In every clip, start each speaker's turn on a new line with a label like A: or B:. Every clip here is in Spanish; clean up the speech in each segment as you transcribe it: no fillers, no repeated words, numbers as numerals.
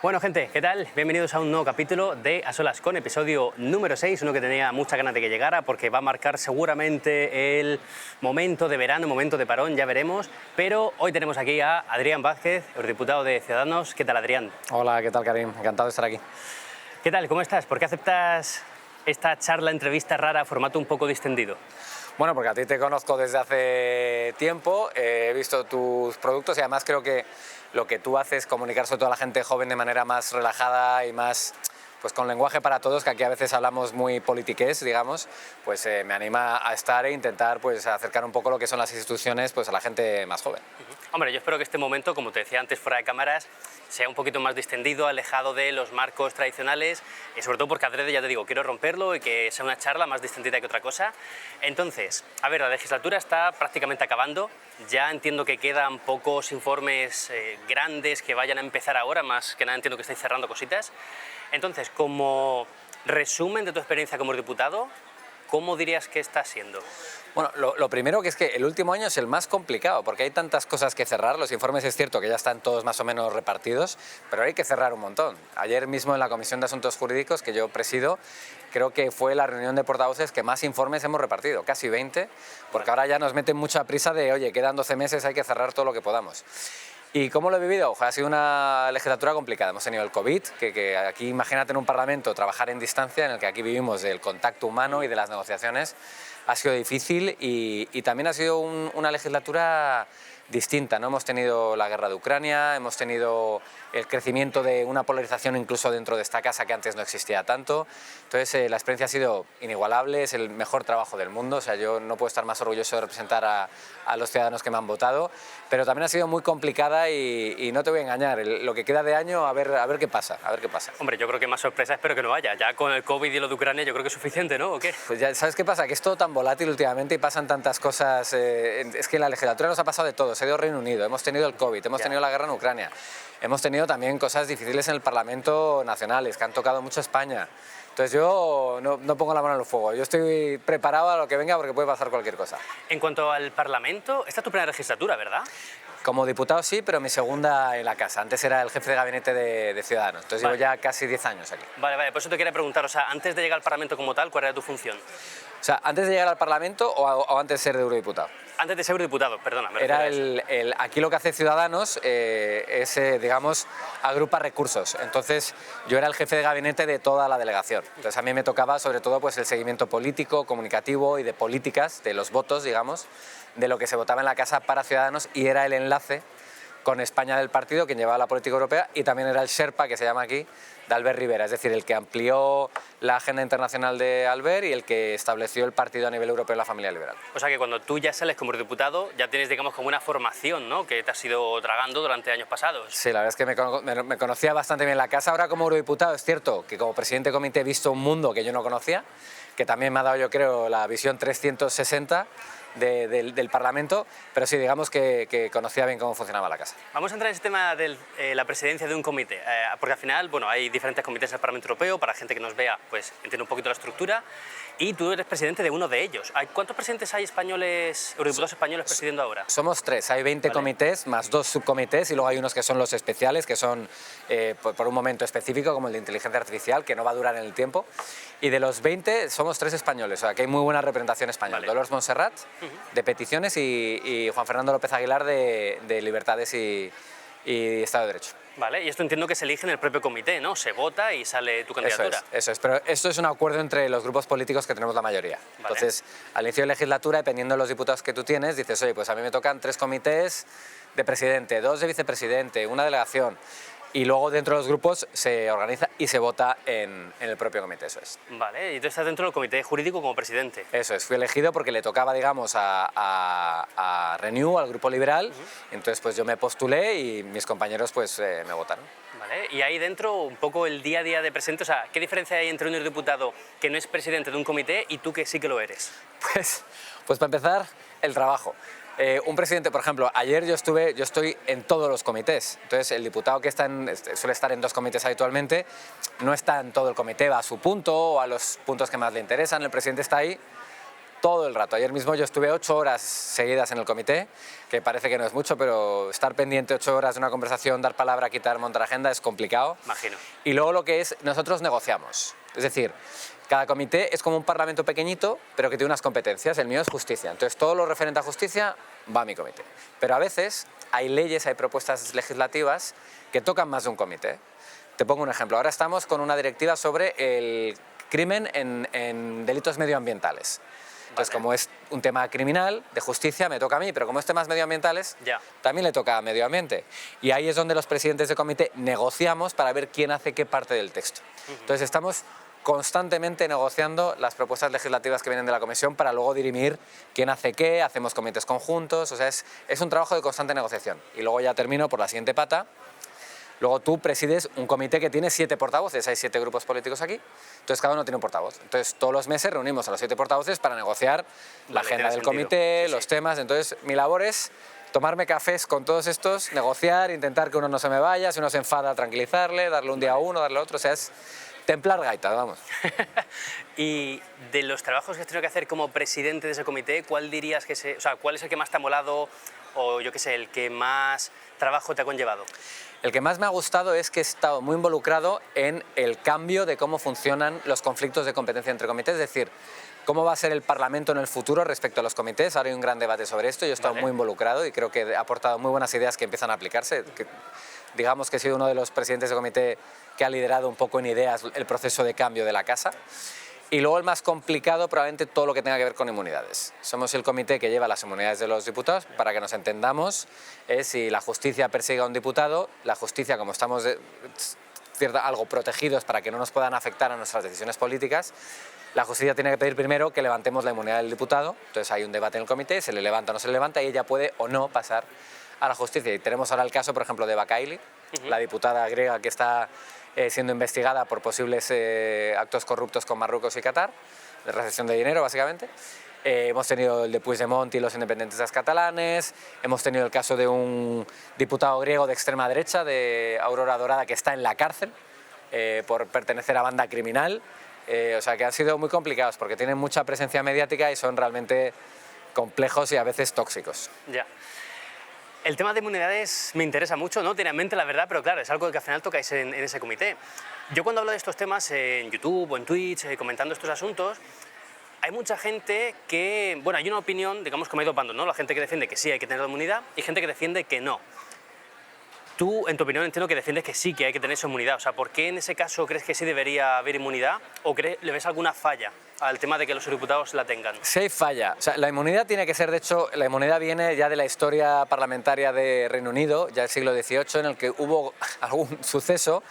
A: Bueno, gente, ¿qué tal? Bienvenidos a un nuevo capítulo de A Solas con, episodio número 6, uno que tenía muchas ganas de que llegara porque va a marcar seguramente el momento de verano, momento de parón, ya veremos. Pero hoy tenemos aquí a Adrián Vázquez, eurodiputado de Ciudadanos. ¿Qué tal, Adrián?
B: Hola, ¿qué tal, Karim? Encantado de estar aquí.
A: ¿Qué tal? ¿Cómo estás? ¿Por qué aceptas esta charla, entrevista rara, formato un poco distendido?
B: Bueno, porque a ti te conozco desde hace tiempo, he visto tus productos y además creo que lo que tú haces, comunicar sobre todo a la gente joven de manera más relajada y más pues con lenguaje para todos, que aquí a veces hablamos muy politiqués, digamos, pues me anima a estar e intentar pues acercar un poco lo que son las instituciones pues a la gente más joven.
A: Hombre, yo espero que este momento, como te decía antes fuera de cámaras, sea un poquito más distendido, alejado de los marcos tradicionales y sobre todo porque adrede, ya te digo, quiero romperlo y que sea una charla más distendida que otra cosa. Entonces, a ver, la legislatura está prácticamente acabando, ya entiendo que quedan pocos informes grandes que vayan a empezar ahora, más que nada entiendo que estáis cerrando cositas. Entonces, como resumen de tu experiencia como diputado, ¿cómo dirías que está siendo?
B: Bueno, lo primero que es que el último año es el más complicado, porque hay tantas cosas que cerrar. Los informes es cierto que ya están todos más o menos repartidos, pero hay que cerrar un montón. Ayer mismo en la Comisión de Asuntos Jurídicos, que yo presido, creo que fue la reunión de portavoces que más informes hemos repartido, casi 20, porque ahora ya nos meten mucha prisa de, oye, quedan 12 meses, hay que cerrar todo lo que podamos. ¿Y cómo lo he vivido? Ojalá, ha sido una legislatura complicada. Hemos tenido el COVID, que aquí imagínate en un parlamento trabajar en distancia, en el que aquí vivimos del contacto humano y de las negociaciones, ha sido difícil y también ha sido una legislatura distinta, ¿no? Hemos tenido la guerra de Ucrania, hemos tenido el crecimiento de una polarización incluso dentro de esta casa que antes no existía tanto. Entonces la experiencia ha sido inigualable, es el mejor trabajo del mundo, o sea, yo no puedo estar más orgulloso de representar a los ciudadanos que me han votado, pero también ha sido muy complicada y no te voy a engañar, lo que queda de año a ver qué pasa, a ver qué pasa.
A: Hombre, yo creo que más sorpresa espero que no haya. Ya con el COVID y lo de Ucrania yo creo que es suficiente, ¿no? ¿O qué?
B: Pues ya, ¿sabes qué pasa? Que es todo tan volátil últimamente y pasan tantas cosas. Es que la legislatura nos ha pasado de todo. Se ha ido Reino Unido, hemos tenido el COVID, hemos tenido la guerra en Ucrania, hemos tenido también cosas difíciles en el Parlamento nacionales que han tocado mucho a España. Entonces yo no pongo la mano en el fuego. Yo estoy preparado a lo que venga porque puede pasar cualquier cosa.
A: En cuanto al Parlamento, esta es tu primera legislatura, ¿verdad?
B: Como diputado sí, pero mi segunda en la casa. Antes era el jefe de gabinete de Ciudadanos. Entonces
A: Vale.
B: llevo ya casi 10 años aquí.
A: Vale, por eso te quería preguntar, o sea, antes de llegar al Parlamento como tal, ¿cuál era tu función?
B: O sea, ¿antes de llegar al Parlamento o antes de ser de eurodiputado?
A: Antes de ser diputado, perdona.
B: Era aquí lo que hace Ciudadanos es, digamos, agrupa recursos. Entonces, yo era el jefe de gabinete de toda la delegación. Entonces, a mí me tocaba, sobre todo, pues el seguimiento político, comunicativo y de políticas, de los votos, digamos, de lo que se votaba en la Casa para Ciudadanos y era el enlace con España del partido, quien llevaba la política europea, y también era el Sherpa, que se llama aquí, de Albert Rivera, es decir, el que amplió la agenda internacional de Albert y el que estableció el partido a nivel europeo en la familia liberal.
A: O sea que cuando tú ya sales como diputado, ya tienes, digamos, como una formación, ¿no?, que te has ido tragando durante años pasados.
B: Sí, la verdad es que me conocía bastante bien la casa. Ahora como eurodiputado es cierto que como presidente de comité he visto un mundo que yo no conocía, que también me ha dado, yo creo, la visión 360 del Parlamento, pero sí, digamos que conocía bien cómo funcionaba la casa.
A: Vamos a entrar en ese tema de la presidencia de un comité, porque al final, bueno, hay diferentes comités en el Parlamento Europeo, para gente que nos vea, pues entiende un poquito la estructura, y tú eres presidente de uno de ellos. ¿Cuántos presidentes hay españoles, eurodiputados españoles presidiendo ahora?
B: Somos 3, hay 20 comités, más 2 subcomités, y luego hay unos que son los especiales, que son por un momento específico, como el de inteligencia artificial, que no va a durar en el tiempo. Y de los 20 somos 3 españoles, o sea que hay muy buena representación española. Vale. Dolores Montserrat, de Peticiones, y Juan Fernando López Aguilar, de Libertades y Estado de Derecho.
A: Vale, y esto entiendo que se elige en el propio comité, ¿no? Se vota y sale tu candidatura.
B: Eso es, pero esto es un acuerdo entre los grupos políticos que tenemos la mayoría. Vale. Entonces, al inicio de legislatura, dependiendo de los diputados que tú tienes, dices, oye, pues a mí me tocan 3 comités de presidente, 2 de vicepresidente, una delegación. Y luego dentro de los grupos se organiza y se vota en el propio comité, eso es.
A: Vale, y tú estás dentro del comité jurídico como presidente.
B: Eso es, fui elegido porque le tocaba, digamos, a Renew, al grupo liberal, entonces pues yo me postulé y mis compañeros pues me votaron.
A: Vale, y ahí dentro un poco el día a día de presidente, o sea, ¿qué diferencia hay entre un diputado que no es presidente de un comité y tú que sí que lo eres?
B: Pues para empezar, el trabajo. Un presidente, por ejemplo, ayer yo estoy en todos los comités, entonces el diputado que suele estar en 2 comités habitualmente, no está en todo el comité, va a su punto o a los puntos que más le interesan, el presidente está ahí todo el rato. Ayer mismo yo estuve 8 horas seguidas en el comité, que parece que no es mucho, pero estar pendiente 8 horas de una conversación, dar palabra, quitar, montar agenda es complicado.
A: Imagino.
B: Y luego lo que es, nosotros negociamos. Es decir, cada comité es como un parlamento pequeñito, pero que tiene unas competencias. El mío es justicia. Entonces, todo lo referente a justicia va a mi comité. Pero a veces hay leyes, hay propuestas legislativas que tocan más de un comité. Te pongo un ejemplo. Ahora estamos con una directiva sobre el crimen en delitos medioambientales. Entonces, como es un tema criminal, de justicia, me toca a mí, pero como es temas medioambientales, también le toca a medio ambiente. Y ahí es donde los presidentes de comité negociamos para ver quién hace qué parte del texto. Entonces, estamos constantemente negociando las propuestas legislativas que vienen de la Comisión para luego dirimir quién hace qué, hacemos comités conjuntos, o sea, es un trabajo de constante negociación. Y luego ya termino por la siguiente pata. Luego tú presides un comité que tiene 7 portavoces, hay 7 grupos políticos aquí, entonces cada uno tiene un portavoz. Entonces todos los meses reunimos a los 7 portavoces para negociar la agenda del comité, los temas. Entonces mi labor es tomarme cafés con todos estos, negociar, intentar que uno no se me vaya, si uno se enfada, tranquilizarle, darle un día a uno, darle a otro, o sea, es templar gaitas, vamos.
A: Y de los trabajos que has tenido que hacer como presidente de ese comité, ¿cuál dirías que o sea, cuál es el que más te ha molado o yo qué sé, el que más trabajo te ha conllevado?
B: El que más me ha gustado es que he estado muy involucrado en el cambio de cómo funcionan los conflictos de competencia entre comités, es decir, cómo va a ser el Parlamento en el futuro respecto a los comités. Ahora hay un gran debate sobre esto, yo he estado muy involucrado y creo que he aportado muy buenas ideas que empiezan a aplicarse. Digamos que he sido uno de los presidentes de comité que ha liderado un poco en ideas el proceso de cambio de la Casa. Y luego el más complicado, probablemente todo lo que tenga que ver con inmunidades. Somos el comité que lleva las inmunidades de los diputados. Para que nos entendamos, es si la justicia persigue a un diputado, la justicia, como estamos algo protegidos para que no nos puedan afectar a nuestras decisiones políticas, la justicia tiene que pedir primero que levantemos la inmunidad del diputado. Entonces hay un debate en el comité, se le levanta o no se le levanta, y ella puede o no pasar a la justicia. Y tenemos ahora el caso, por ejemplo, de Bakaili, la diputada griega que está siendo investigada por posibles actos corruptos con Marruecos y Qatar, de recepción de dinero, básicamente. Hemos tenido el de Puigdemont y los independentistas catalanes, hemos tenido el caso de un diputado griego de extrema derecha, de Aurora Dorada, que está en la cárcel por pertenecer a banda criminal. O sea, que han sido muy complicados porque tienen mucha presencia mediática y son realmente complejos y a veces tóxicos.
A: Ya. El tema de inmunidades me interesa mucho, no tenía en mente la verdad, pero claro, es algo que al final tocáis en ese comité. Yo cuando hablo de estos temas en YouTube o en Twitch, comentando estos asuntos, hay mucha gente que, bueno, hay una opinión, digamos, como hay dos bandos, ¿no? La gente que defiende que sí hay que tener la inmunidad y gente que defiende que no. Tú, en tu opinión, entiendo que defiendes que sí, que hay que tener esa inmunidad. O sea, ¿por qué en ese caso crees que sí debería haber inmunidad? ¿O le ves alguna falla al tema de que los diputados la tengan?
B: Sí hay falla. O sea, la inmunidad tiene que ser, de hecho, la inmunidad viene ya de la historia parlamentaria de Reino Unido, ya del siglo XVIII, en el que hubo algún suceso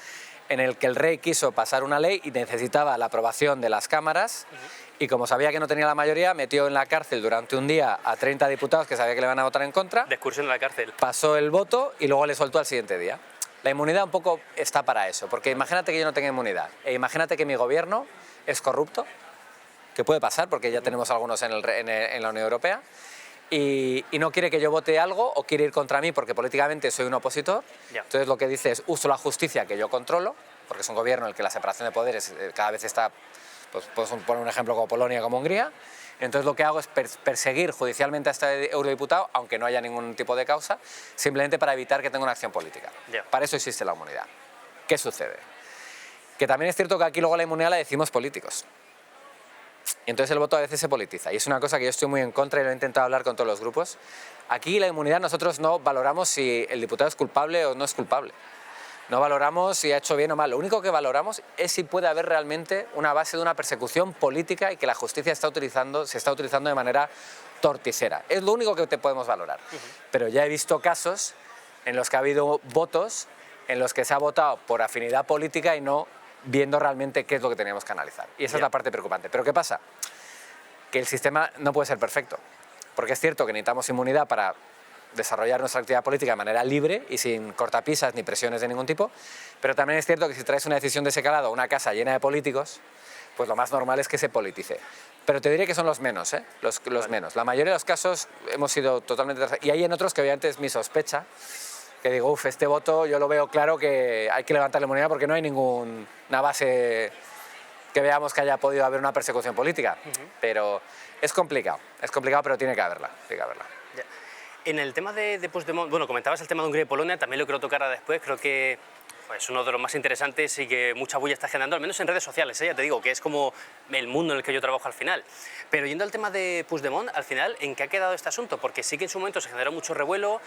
B: en el que el rey quiso pasar una ley y necesitaba la aprobación de las cámaras. Y como sabía que no tenía la mayoría, metió en la cárcel durante un día a 30 diputados que sabía que le iban a votar en contra.
A: De excursión a la cárcel.
B: Pasó el voto y luego le soltó al siguiente día. La inmunidad un poco está para eso, porque imagínate que yo no tenga inmunidad, e imagínate que mi gobierno es corrupto, que puede pasar porque ya tenemos algunos en la Unión Europea, y no quiere que yo vote algo o quiere ir contra mí porque políticamente soy un opositor. Entonces lo que dice es uso la justicia que yo controlo, porque es un gobierno en el que la separación de poderes cada vez está... Pues poner un ejemplo como Polonia, como Hungría. Entonces lo que hago es perseguir judicialmente a este eurodiputado, aunque no haya ningún tipo de causa, simplemente para evitar que tenga una acción política. Para eso existe la inmunidad. ¿Qué sucede? Que también es cierto que aquí luego la inmunidad la decimos políticos. Y entonces el voto a veces se politiza. Y es una cosa que yo estoy muy en contra y lo he intentado hablar con todos los grupos. Aquí la inmunidad nosotros no valoramos si el diputado es culpable o no es culpable. No valoramos si ha hecho bien o mal. Lo único que valoramos es si puede haber realmente una base de una persecución política y que la justicia se está utilizando de manera torticera. Es lo único que te podemos valorar. Pero ya he visto casos en los que ha habido votos en los que se ha votado por afinidad política y no viendo realmente qué es lo que teníamos que analizar. Y esa es la parte preocupante. ¿Pero qué pasa? Que el sistema no puede ser perfecto. Porque es cierto que necesitamos inmunidad para desarrollar nuestra actividad política de manera libre y sin cortapisas ni presiones de ningún tipo, pero también es cierto que si traes una decisión de ese calado a una casa llena de políticos, pues lo más normal es que se politice. Pero te diré que son los menos, ¿eh? Los menos. La mayoría de los casos hemos sido totalmente... Y hay en otros que obviamente es mi sospecha, que digo, este voto yo lo veo claro que hay que levantar la inmunidad porque no hay ninguna base que veamos que haya podido haber una persecución política, pero es complicado, pero tiene que haberla,
A: Ya. En el tema de Puigdemont, bueno, comentabas el tema de Hungría y Polonia, también lo quiero tocar ahora después, creo que es uno de los más interesantes y que mucha bulla está generando, al menos en redes sociales, ya te digo, que es como el mundo en el que yo trabajo al final. Pero yendo al tema de Puigdemont, al final, ¿en qué ha quedado este asunto? Porque sí que en su momento se generó mucho revuelo.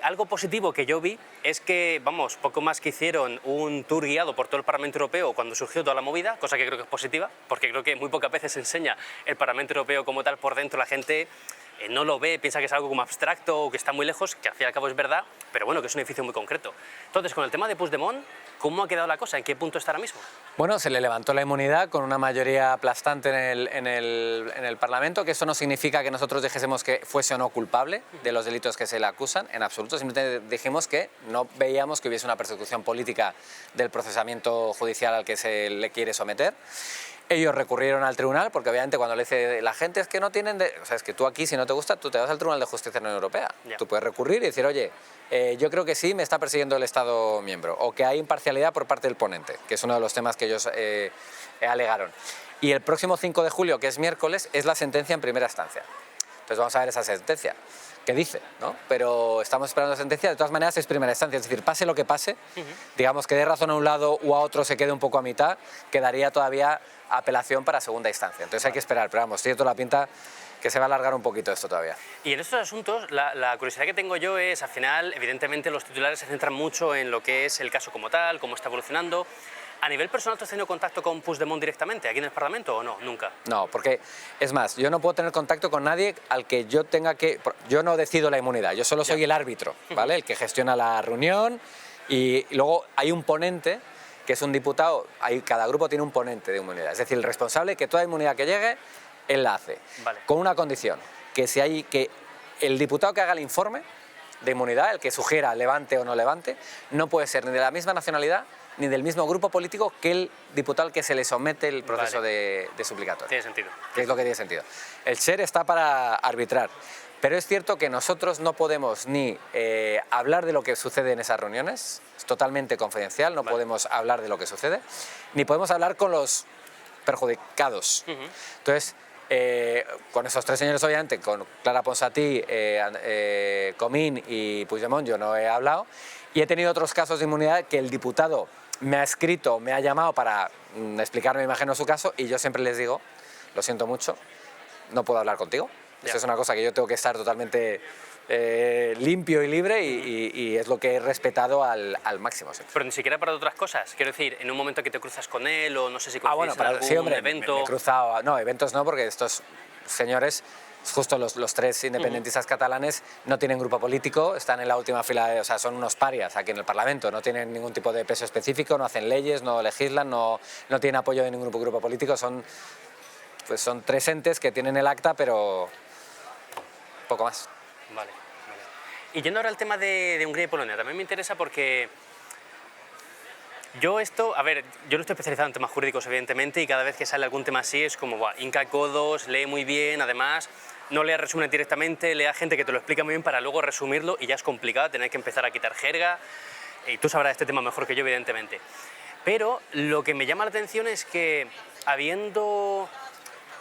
A: Algo positivo que yo vi es que, vamos, poco más que hicieron un tour guiado por todo el Parlamento Europeo cuando surgió toda la movida, cosa que creo que es positiva, porque creo que muy pocas veces se enseña el Parlamento Europeo como tal por dentro, la gente no lo ve, piensa que es algo como abstracto o que está muy lejos, que al fin y al cabo es verdad, pero bueno, que es un edificio muy concreto. Entonces, con el tema de Puigdemont, ¿cómo ha quedado la cosa? ¿En qué punto está ahora mismo?
B: Bueno, se le levantó la inmunidad con una mayoría aplastante en el Parlamento, que eso no significa que nosotros dijésemos que fuese o no culpable de los delitos que se le acusan, en absoluto, simplemente dijimos que no veíamos que hubiese una persecución política del procesamiento judicial al que se le quiere someter. Ellos recurrieron al tribunal, porque obviamente cuando le dice la gente es que no tienen... O sea, es que tú aquí, si no te gusta, tú te vas al Tribunal de Justicia de la Unión Europea.
A: Ya.
B: Tú puedes recurrir y decir, oye, yo creo que sí, me está persiguiendo el Estado miembro, o que hay imparcialidad por parte del ponente, que es uno de los temas que ellos alegaron. Y el próximo 5 de julio, que es miércoles, es la sentencia en primera instancia. Entonces vamos a ver esa sentencia. ¿Qué dice? ¿No? Pero estamos esperando la sentencia, de todas maneras es primera instancia, es decir, pase lo que pase, digamos que dé razón a un lado u a otro se quede un poco a mitad, quedaría todavía apelación para segunda instancia. Entonces hay que esperar, pero vamos, tiene toda la pinta que se va a alargar un poquito esto todavía.
A: Y en estos asuntos, la curiosidad que tengo yo es, al final, evidentemente los titulares se centran mucho en lo que es el caso como tal, cómo está evolucionando. ¿A nivel personal tú has tenido contacto con Puigdemont directamente, aquí en el Parlamento, o no? Nunca.
B: No, porque, es más, yo no puedo tener contacto con nadie al que yo tenga que... Yo no decido la inmunidad, yo solo soy el árbitro, ¿vale? El que gestiona la reunión y luego hay un ponente, que es un diputado, cada grupo tiene un ponente de inmunidad, es decir, el responsable que toda inmunidad que llegue, él la hace.
A: Vale.
B: Con una condición, que el diputado que haga el informe de inmunidad, el que sugiera levante o no levante, no puede ser ni de la misma nacionalidad ni del mismo grupo político que el diputado al que se le somete el proceso de suplicatorio.
A: Tiene sentido.
B: Que es lo que tiene sentido. El SER está para arbitrar, pero es cierto que nosotros no podemos ni hablar de lo que sucede en esas reuniones, es totalmente confidencial, no podemos hablar de lo que sucede, ni podemos hablar con los perjudicados. Entonces, con esos tres señores, obviamente, con Clara Ponsatí, Comín y Puigdemont, yo no he hablado, y he tenido otros casos de inmunidad que el diputado me ha escrito, me ha llamado para explicarme, imagino, su caso, y yo siempre les digo, lo siento mucho, no puedo hablar contigo. Eso es una cosa que yo tengo que estar totalmente limpio y libre y es lo que he respetado al máximo. Sí.
A: Pero ni siquiera para otras cosas, quiero decir, en un momento que te cruzas con él o no sé si
B: Bueno,
A: en algún
B: sí, hombre,
A: evento...
B: me he cruzado, no, eventos no, porque estos señores, justo los tres independentistas catalanes, no tienen grupo político, están en la última fila, o sea, son unos parias aquí en el Parlamento, no tienen ningún tipo de peso específico, no hacen leyes, no legislan, no tienen apoyo de ningún grupo político, son tres entes que tienen el acta, pero poco más.
A: Vale. Y yendo ahora al tema de Hungría y Polonia, también me interesa porque yo no estoy especializado en temas jurídicos, evidentemente, y cada vez que sale algún tema así es como, hinca codos, lee muy bien, además, no lea resúmenes directamente, lea gente que te lo explica muy bien para luego resumirlo y ya es complicado, tener que empezar a quitar jerga, y tú sabrás este tema mejor que yo, evidentemente. Pero lo que me llama la atención es que, habiendo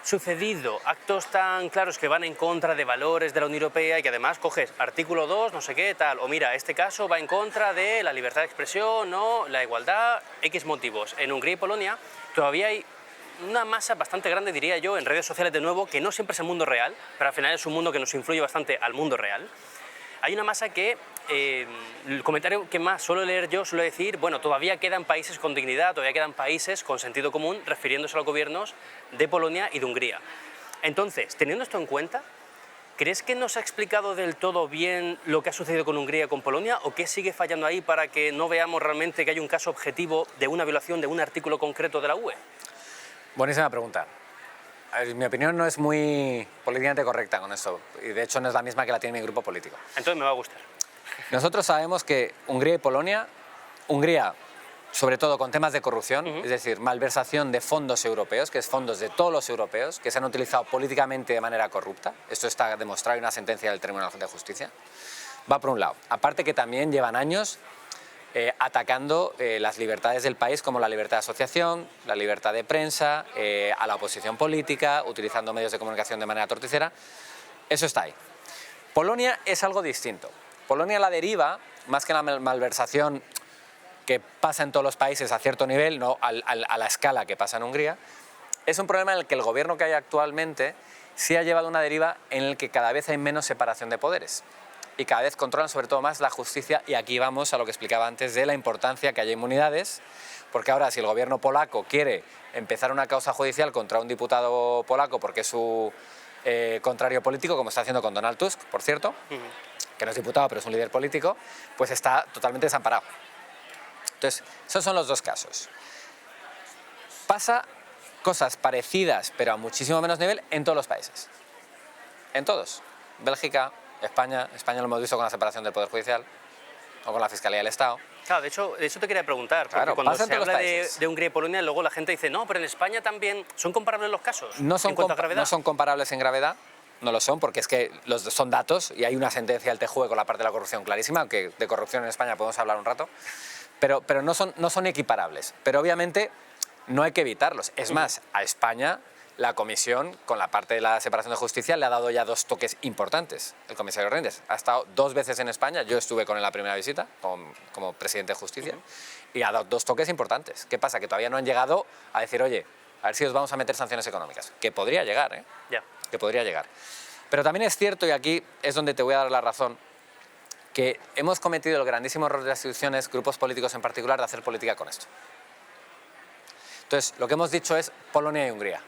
A: sucedido actos tan claros que van en contra de valores de la Unión Europea y que además coges artículo 2, no sé qué, tal, o mira, este caso va en contra de la libertad de expresión, no, la igualdad, X motivos. En Hungría y Polonia todavía hay una masa bastante grande, diría yo, en redes sociales de nuevo, que no siempre es el mundo real, pero al final es un mundo que nos influye bastante al mundo real. Hay una masa que, el comentario que más suelo leer yo, suelo decir, bueno, todavía quedan países con dignidad, todavía quedan países con sentido común, refiriéndose a los gobiernos de Polonia y de Hungría. Entonces, teniendo esto en cuenta, ¿crees que no se ha explicado del todo bien lo que ha sucedido con Hungría y con Polonia, o qué sigue fallando ahí para que no veamos realmente que hay un caso objetivo de una violación de un artículo concreto de la UE?
B: Buenísima pregunta. Mi opinión no es muy políticamente correcta con esto, y de hecho no es la misma que la tiene mi grupo político.
A: Entonces me va a gustar.
B: Nosotros sabemos que Hungría y Polonia, Hungría sobre todo con temas de corrupción, es decir, malversación de fondos europeos, que es fondos de todos los europeos, que se han utilizado políticamente de manera corrupta, esto está demostrado en una sentencia del Tribunal de Justicia, va por un lado. Aparte que también llevan años atacando las libertades del país, como la libertad de asociación, la libertad de prensa, a la oposición política, utilizando medios de comunicación de manera torticera. Eso está ahí. Polonia es algo distinto. Polonia, la deriva, más que la malversación que pasa en todos los países a cierto nivel, no a la escala que pasa en Hungría, es un problema en el que el gobierno que hay actualmente sí ha llevado una deriva en el que cada vez hay menos separación de poderes y cada vez controlan sobre todo más la justicia, y aquí vamos a lo que explicaba antes de la importancia que haya inmunidades, porque ahora si el gobierno polaco quiere empezar una causa judicial contra un diputado polaco porque es su contrario político, como está haciendo con Donald Tusk, por cierto, que no es diputado pero es un líder político, pues está totalmente desamparado. Entonces, esos son los dos casos. Pasa cosas parecidas, pero a muchísimo menos nivel, en todos los países. En todos. Bélgica, España lo hemos visto con la separación del Poder Judicial o con la Fiscalía del Estado.
A: Claro, de hecho te quería preguntar, porque
B: Claro,
A: cuando
B: pasa en
A: se
B: todos los
A: habla
B: países.
A: de Hungría y Polonia, luego la gente dice, no, pero en España también, ¿son comparables los casos
B: No son,
A: en cuanto a gravedad?
B: no son comparables en gravedad, no lo son, porque es que son datos y hay una sentencia del TJUE con la parte de la corrupción clarísima, aunque de corrupción en España podemos hablar un rato, pero no son equiparables. Pero obviamente no hay que evitarlos. Es más, a España la Comisión, con la parte de la separación de justicia, le ha dado ya dos toques importantes. El comisario Reinders ha estado 2 veces en España, yo estuve con él en la primera visita, como presidente de justicia, y ha dado 2 toques importantes. ¿Qué pasa? Que todavía no han llegado a decir, oye, a ver si os vamos a meter sanciones económicas. Que podría llegar, ¿eh?
A: Ya.
B: Que podría llegar. Pero también es cierto, y aquí es donde te voy a dar la razón, que hemos cometido el grandísimo error de las instituciones, grupos políticos en particular, de hacer política con esto. Entonces, lo que hemos dicho es Polonia y Hungría.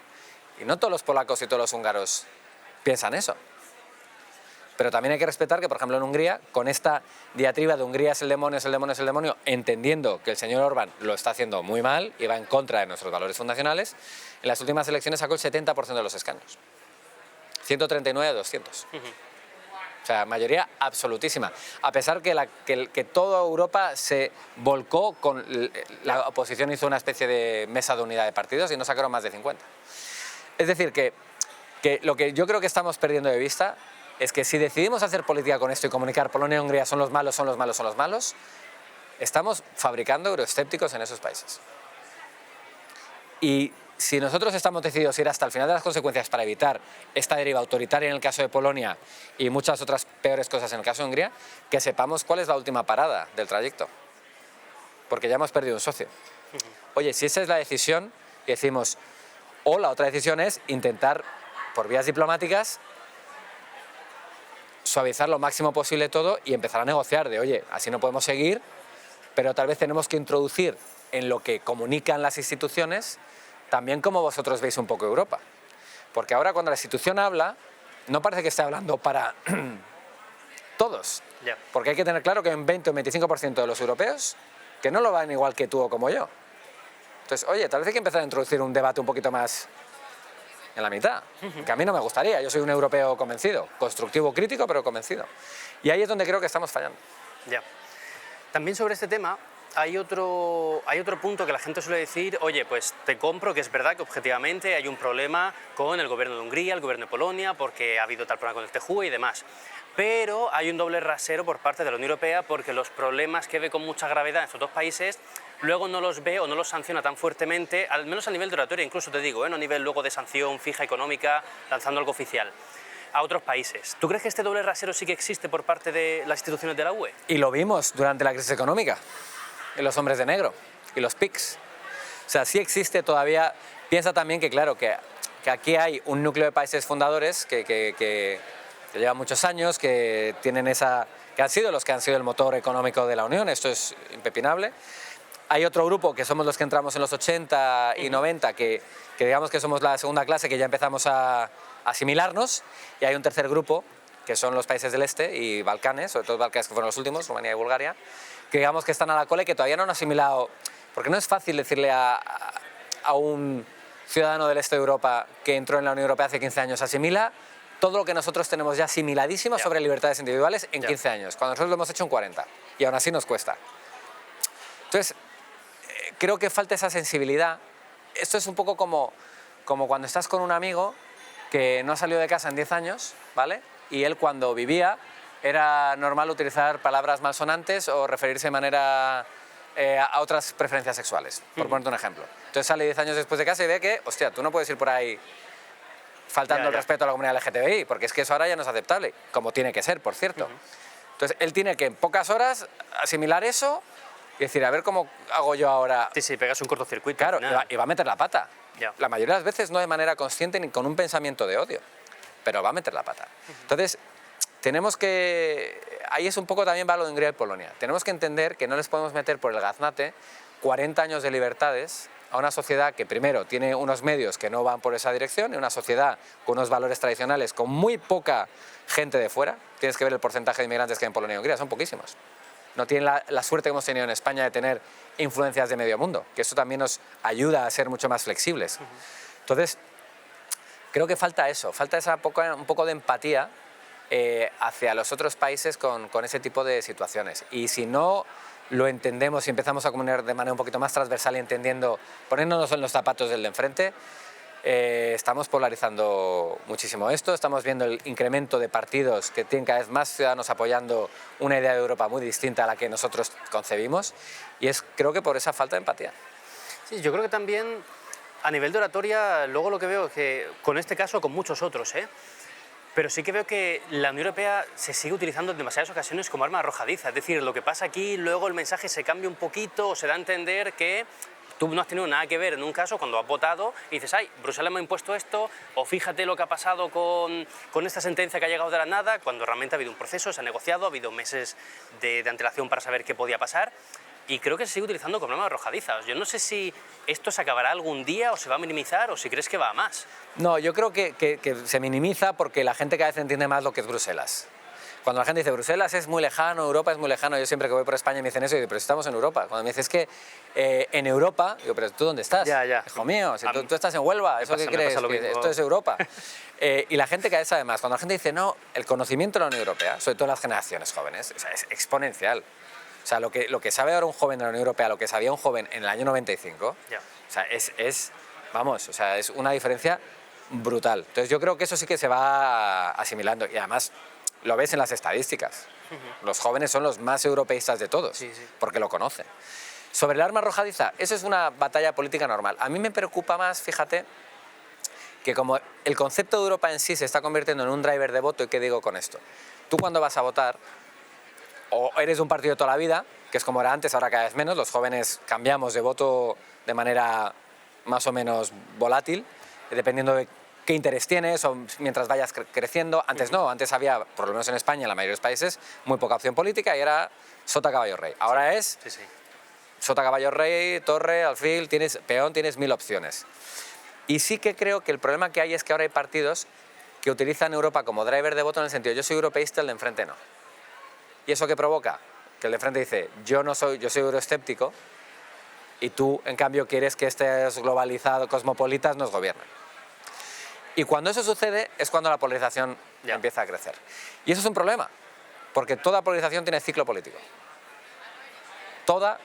B: Y no todos los polacos y todos los húngaros piensan eso. Pero también hay que respetar que, por ejemplo, en Hungría, con esta diatriba de Hungría es el demonio, es el demonio, es el demonio, entendiendo que el señor Orbán lo está haciendo muy mal y va en contra de nuestros valores fundacionales, en las últimas elecciones sacó el 70% de los escaños. 139 a 200. O sea, mayoría absolutísima. A pesar que toda Europa se volcó con la oposición, hizo una especie de mesa de unidad de partidos y no sacaron más de 50. Es decir, que lo que yo creo que estamos perdiendo de vista es que si decidimos hacer política con esto y comunicar Polonia y Hungría son los malos, son los malos, son los malos, estamos fabricando euroescépticos en esos países. Y si nosotros estamos decididos a ir hasta el final de las consecuencias para evitar esta deriva autoritaria en el caso de Polonia y muchas otras peores cosas en el caso de Hungría, que sepamos cuál es la última parada del trayecto. Porque ya hemos perdido un socio. Oye, si esa es la decisión, y decimos, o la otra decisión es intentar, por vías diplomáticas, suavizar lo máximo posible todo y empezar a negociar de, oye, así no podemos seguir, pero tal vez tenemos que introducir en lo que comunican las instituciones también como vosotros veis un poco Europa. Porque ahora cuando la institución habla, no parece que esté hablando para todos.
A: Ya.
B: Porque hay que tener claro que hay un 20 o 25% de los europeos que no lo van igual que tú o como yo. Entonces, oye, tal vez hay que empezar a introducir un debate un poquito más en la mitad, que a mí no me gustaría. Yo soy un europeo convencido, constructivo, crítico, pero convencido. Y ahí es donde creo que estamos fallando.
A: Ya. También sobre este tema hay otro punto que la gente suele decir, oye, pues te compro que es verdad que objetivamente hay un problema con el gobierno de Hungría, el gobierno de Polonia, porque ha habido tal problema con el TJUE y demás. Pero hay un doble rasero por parte de la Unión Europea porque los problemas que ve con mucha gravedad en estos dos países luego no los ve o no los sanciona tan fuertemente, al menos a nivel de oratoria, incluso te digo, no a nivel luego de sanción fija económica, lanzando algo oficial, a otros países. ¿Tú crees que este doble rasero sí que existe por parte de las instituciones de la UE?
B: Y lo vimos durante la crisis económica, en los hombres de negro y los PICs. O sea, sí existe todavía. Piensa también que, claro, que aquí hay un núcleo de países fundadores que llevan muchos años, que han sido los que han sido el motor económico de la Unión, esto es impepinable. Hay otro grupo que somos los que entramos en los 80 y 90, que digamos que somos la segunda clase, que ya empezamos a asimilarnos, y hay un tercer grupo, que son los países del este y Balcanes, sobre todo Balcanes que fueron los últimos, Rumanía y Bulgaria, que digamos que están a la cola y que todavía no han asimilado, porque no es fácil decirle a un ciudadano del este de Europa que entró en la Unión Europea hace 15 años, asimila todo lo que nosotros tenemos ya asimiladísimo sobre libertades individuales en 15 años, cuando nosotros lo hemos hecho en 40, y aún así nos cuesta. Entonces, creo que falta esa sensibilidad. Esto es un poco como cuando estás con un amigo que no ha salido de casa en 10 años, ¿vale? Y él cuando vivía era normal utilizar palabras malsonantes o referirse de manera a otras preferencias sexuales, por ponerte un ejemplo. Entonces sale 10 años después de casa y ve que, hostia, tú no puedes ir por ahí faltando el respeto a la comunidad LGTBI, porque es que eso ahora ya no es aceptable, como tiene que ser, por cierto. Entonces él tiene que en pocas horas asimilar eso y decir, a ver cómo hago yo ahora.
A: Sí, pegas un cortocircuito.
B: Claro, y va a meter la pata.
A: Ya.
B: La mayoría de las veces no de manera consciente ni con un pensamiento de odio, pero va a meter la pata. Entonces, tenemos que... Ahí es un poco también va lo de Hungría y Polonia. Tenemos que entender que no les podemos meter por el gaznate 40 años de libertades a una sociedad que primero tiene unos medios que no van por esa dirección y una sociedad con unos valores tradicionales con muy poca gente de fuera. Tienes que ver el porcentaje de inmigrantes que hay en Polonia y Hungría, son poquísimos. No tienen la suerte que hemos tenido en España de tener influencias de medio mundo, que eso también nos ayuda a ser mucho más flexibles. Entonces, creo que falta eso, falta un poco de empatía hacia los otros países con ese tipo de situaciones. Y si no lo entendemos y empezamos a comunicar de manera un poquito más transversal y entendiendo, poniéndonos en los zapatos del de enfrente, estamos polarizando muchísimo esto, estamos viendo el incremento de partidos que tienen cada vez más ciudadanos apoyando una idea de Europa muy distinta a la que nosotros concebimos y es creo que por esa falta de empatía.
A: Sí, yo creo que también a nivel de oratoria, luego lo que veo es que con este caso, con muchos otros, pero sí que veo que la Unión Europea se sigue utilizando en demasiadas ocasiones como arma arrojadiza. Es decir, lo que pasa aquí, luego el mensaje se cambia un poquito o se da a entender que tú no has tenido nada que ver en un caso cuando has votado y dices, ay, Bruselas me ha impuesto esto, o fíjate lo que ha pasado con esta sentencia que ha llegado de la nada, cuando realmente ha habido un proceso, se ha negociado, ha habido meses de antelación para saber qué podía pasar. Y creo que se sigue utilizando como arma arrojadiza. Yo no sé si esto se acabará algún día o se va a minimizar o si crees que va a más.
B: No, yo creo que se minimiza porque la gente cada vez entiende más lo que es Bruselas. Cuando la gente dice Bruselas es muy lejano, Europa es muy lejano, yo siempre que voy por España me dicen eso y digo, pero estamos en Europa. Cuando me dicen es que en Europa, digo, pero ¿tú dónde estás?
A: Ya.
B: Hijo mío, si tú estás en Huelva, ¿eso qué crees? Esto es Europa. Y la gente cada vez sabe más. Cuando la gente dice no, el conocimiento de la Unión Europea, sobre todo las generaciones jóvenes, o sea, es exponencial. O sea, lo que sabe ahora un joven de la Unión Europea, lo que sabía un joven en el año 95, o sea, vamos, o sea, es una diferencia brutal. Entonces yo creo que eso sí que se va asimilando y además lo ves en las estadísticas. Los jóvenes son los más europeístas de todos, porque lo conocen. Sobre el arma arrojadiza, eso es una batalla política normal. A mí me preocupa más, fíjate, que como el concepto de Europa en sí se está convirtiendo en un driver de voto, ¿y qué digo con esto? Tú cuando vas a votar, o eres de un partido toda la vida, que es como era antes, ahora cada vez menos, los jóvenes cambiamos de voto de manera más o menos volátil, dependiendo de qué interés tienes o mientras vayas creciendo. Antes no, antes había, por lo menos en España, en la mayoría de los países, muy poca opción política y era sota, caballo, rey. Ahora es sota, caballo, rey, torre, alfil, peón, tienes 1000 opciones. Y sí que creo que el problema que hay es que ahora hay partidos que utilizan Europa como driver de voto en el sentido, yo soy europeísta, el de enfrente no. ¿Y eso qué provoca? Que el de frente dice, yo soy euroescéptico y tú, en cambio, quieres que estos globalizados, cosmopolitas, nos gobiernen. Y cuando eso sucede es cuando la polarización empieza a crecer. Y eso es un problema, porque toda polarización tiene ciclo político. Toda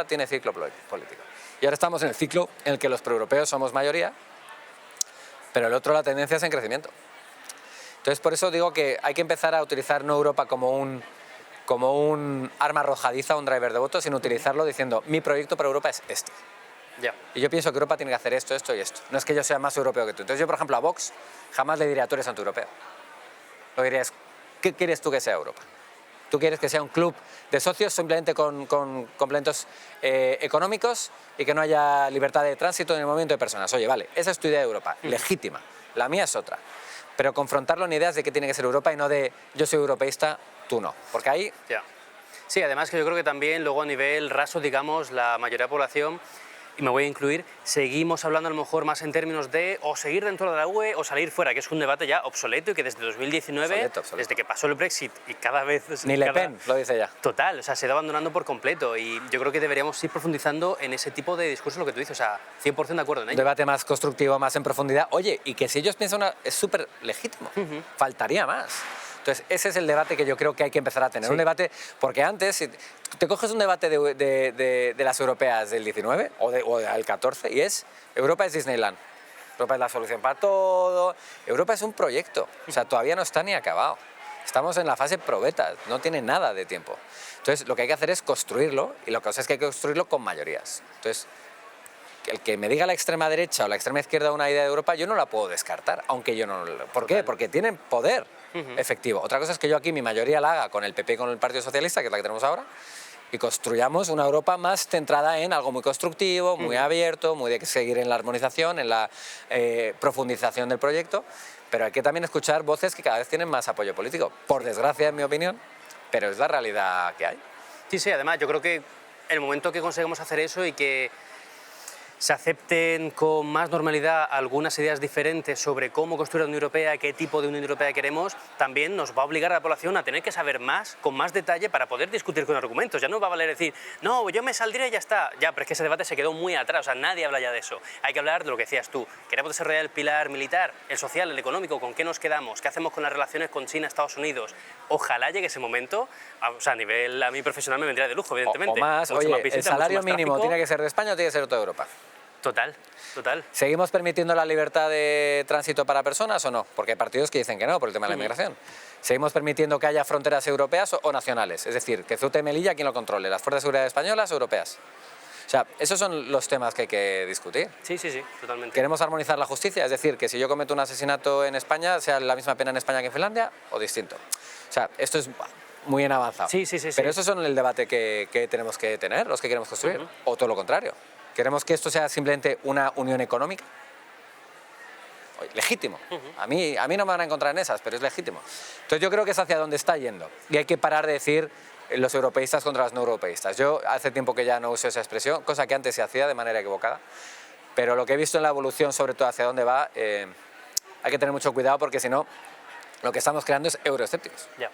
B: tiene ciclo político. Y ahora estamos en el ciclo en el que los proeuropeos somos mayoría, pero el otro la tendencia es en crecimiento. Entonces, por eso digo que hay que empezar a utilizar no Europa como un arma arrojadiza, un driver de voto, sino utilizarlo diciendo, mi proyecto para Europa es este. Y yo pienso que Europa tiene que hacer esto, esto y esto. No es que yo sea más europeo que tú. Entonces yo, por ejemplo, a Vox jamás le diría, tú eres antieuropeo. Lo que diría es, ¿qué quieres tú que sea Europa? ¿Tú quieres que sea un club de socios simplemente con complementos económicos y que no haya libertad de tránsito en el movimiento de personas? Oye, vale, esa es tu idea de Europa, legítima. La mía es otra. Pero confrontarlo en ideas de qué tiene que ser Europa y no de yo soy europeísta, tú no. Porque ahí...
A: Sí, además que yo creo que también luego a nivel raso, digamos, la mayoría de la población, y me voy a incluir, seguimos hablando a lo mejor más en términos de o seguir dentro de la UE o salir fuera, que es un debate ya obsoleto y que desde 2019,
B: obsoleto.
A: desde que pasó el Brexit y cada vez...
B: Ni Le Pen lo dice ya.
A: Total, o sea, se va abandonando por completo y yo creo que deberíamos ir profundizando en ese tipo de discurso, lo que tú dices, o sea, 100% de acuerdo en ello.
B: Un debate más constructivo, más en profundidad. Oye, y que si ellos piensan es súper legítimo, faltaría más. Entonces, ese es el debate que yo creo que hay que empezar a tener. Un debate, porque antes, si te coges un debate de las europeas del 19 o del 14, y es, Europa es Disneyland. Europa es la solución para todo. Europa es un proyecto, o sea, todavía no está ni acabado. Estamos en la fase probeta, no tiene nada de tiempo. Entonces, lo que hay que hacer es construirlo, y lo que pasa es que hay que construirlo con mayorías. Entonces, el que me diga la extrema derecha o la extrema izquierda una idea de Europa, yo no la puedo descartar, aunque yo no... ¿Por qué? Porque tienen poder efectivo. Otra cosa es que yo aquí mi mayoría la haga con el PP y con el Partido Socialista, que es la que tenemos ahora, y construyamos una Europa más centrada en algo muy constructivo, muy abierto, muy de seguir en la armonización, en la profundización del proyecto, pero hay que también escuchar voces que cada vez tienen más apoyo político, por desgracia, en mi opinión, pero es la realidad que hay.
A: Sí, sí, además yo creo que el momento que conseguimos hacer eso y que se acepten con más normalidad algunas ideas diferentes sobre cómo construir la Unión Europea, qué tipo de Unión Europea queremos, también nos va a obligar a la población a tener que saber más, con más detalle, para poder discutir con argumentos. Ya no va a valer decir, no, yo me saldría y ya está. Ya, pero es que ese debate se quedó muy atrás, o sea, nadie habla ya de eso. Hay que hablar de lo que decías tú. Queremos desarrollar el pilar militar, el social, el económico, ¿con qué nos quedamos? ¿Qué hacemos con las relaciones con China, Estados Unidos? Ojalá llegue ese momento, o sea, a nivel, a mí profesional me vendría de lujo, evidentemente.
B: O más,
A: mucho
B: oye,
A: más visita,
B: el salario
A: mucho más
B: mínimo
A: tráfico.
B: tiene que ser de España o tiene que ser de toda Europa.
A: Total, total.
B: ¿Seguimos permitiendo la libertad de tránsito para personas o no? Porque hay partidos que dicen que no, por el tema de la inmigración. ¿Seguimos permitiendo que haya fronteras europeas o nacionales? Es decir, que Ceuta y Melilla, ¿quién lo controle? ¿Las fuerzas de seguridad españolas o europeas? O sea, esos son los temas que hay que discutir.
A: Sí, sí, sí, totalmente.
B: ¿Queremos armonizar la justicia? Es decir, que si yo cometo un asesinato en España, sea la misma pena en España que en Finlandia o distinto. O sea, esto es muy en avanzado.
A: Sí, sí, sí.
B: Pero
A: sí.
B: esos son el debate que tenemos que tener, los que queremos construir. O todo lo contrario. ¿Queremos que esto sea simplemente una unión económica? Legítimo. A mí no me van a encontrar en esas, pero es legítimo. Entonces yo creo que es hacia donde está yendo. Y hay que parar de decir los europeístas contra los no europeístas. Yo hace tiempo que ya no uso esa expresión, cosa que antes se hacía de manera equivocada. Pero lo que he visto en la evolución, sobre todo hacia dónde va, hay que tener mucho cuidado, porque si no, lo que estamos creando es euroescépticos.
A: Ya.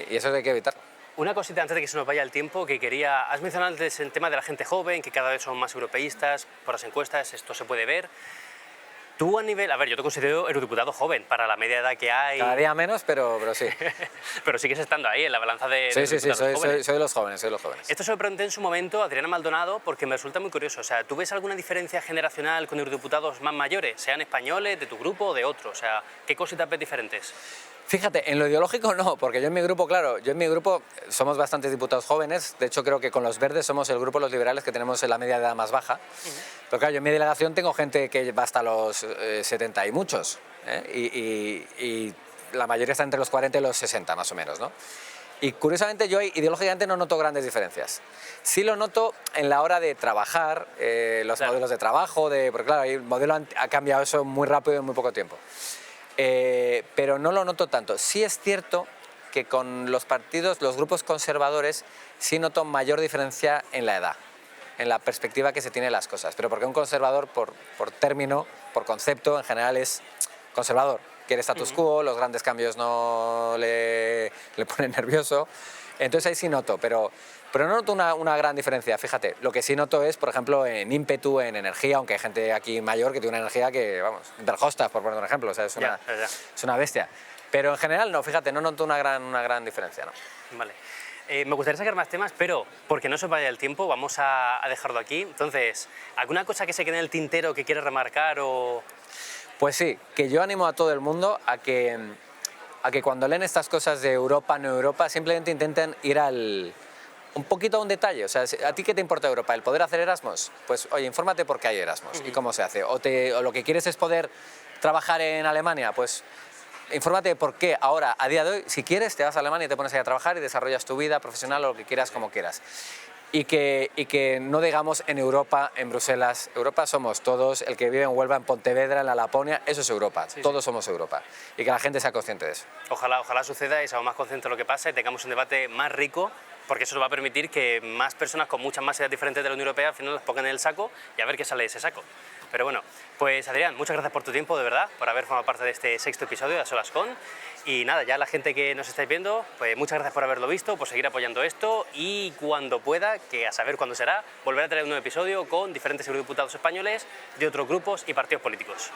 B: Y eso hay que evitarlo.
A: Una cosita antes de que se nos vaya el tiempo que quería... Has mencionado antes el tema de la gente joven, que cada vez son más europeístas, por las encuestas esto se puede ver. Tú a nivel... A ver, yo te considero eurodiputado joven para la media edad que hay.
B: Cada día menos, pero sí.
A: Pero sigues estando ahí en la balanza de
B: Sí,
A: diputados jóvenes.
B: soy de los jóvenes,
A: Esto se lo pregunté en su momento a Adriana Maldonado porque me resulta muy curioso. O sea, ¿tú ves alguna diferencia generacional con eurodiputados más mayores, sean españoles, de tu grupo o de otro? O sea, ¿qué cositas ves diferentes?
B: Fíjate, en lo ideológico no, porque yo en mi grupo, claro, somos bastantes diputados jóvenes. De hecho, creo que con los verdes somos el grupo de los liberales que tenemos en la media de edad más baja. Pero claro, yo en mi delegación tengo gente que va hasta los 70 y muchos, y la mayoría está entre los 40 y los 60 más o menos, ¿no? Y curiosamente yo ideológicamente no noto grandes diferencias. Sí lo noto en la hora de trabajar, los modelos de trabajo, porque claro, el modelo ha cambiado eso muy rápido en muy poco tiempo. Pero no lo noto tanto. Sí es cierto que con los partidos, los grupos conservadores, sí noto mayor diferencia en la edad, en la perspectiva que se tiene de las cosas. Pero porque un conservador, por término, por concepto, en general es conservador. Quiere status quo, los grandes cambios no le ponen nervioso. Entonces ahí sí noto, pero no noto una gran diferencia. Fíjate, lo que sí noto es, por ejemplo, en ímpetu, en energía, aunque hay gente aquí mayor que tiene una energía que, vamos, Verhofstadt, por poner un ejemplo, o sea, es una bestia. Pero en general no, fíjate, no noto una gran diferencia, ¿no?
A: Vale. Me gustaría sacar más temas, pero porque no se vaya el tiempo, vamos a dejarlo aquí. Entonces, ¿alguna cosa que se quede en el tintero que quieres remarcar o...?
B: Pues sí, que yo animo a todo el mundo a que cuando leen estas cosas de Europa, no Europa, simplemente intenten ir un poquito a un detalle. O sea, ¿a ti qué te importa Europa? ¿El poder hacer Erasmus? Pues oye, infórmate por qué hay Erasmus y cómo se hace. O lo que quieres es poder trabajar en Alemania, pues infórmate por qué ahora, a día de hoy, si quieres, te vas a Alemania y te pones ahí a trabajar y desarrollas tu vida profesional o lo que quieras, como quieras. Y que no digamos en Europa, en Bruselas. Europa somos todos, el que vive en Huelva, en Pontevedra, en la Laponia, eso es Europa, todos somos Europa. Y que la gente sea consciente de eso.
A: Ojalá suceda y seamos más conscientes de lo que pasa y tengamos un debate más rico, porque eso nos va a permitir que más personas con muchas más ideas diferentes de la Unión Europea al final las pongan en el saco y a ver qué sale de ese saco. Pero bueno, pues Adrián, muchas gracias por tu tiempo, de verdad, por haber formado parte de este 6º episodio de A Solas Con. Y nada, ya la gente que nos estáis viendo, pues muchas gracias por haberlo visto, por seguir apoyando esto y cuando pueda, que a saber cuándo será, volver a traer un nuevo episodio con diferentes eurodiputados españoles de otros grupos y partidos políticos.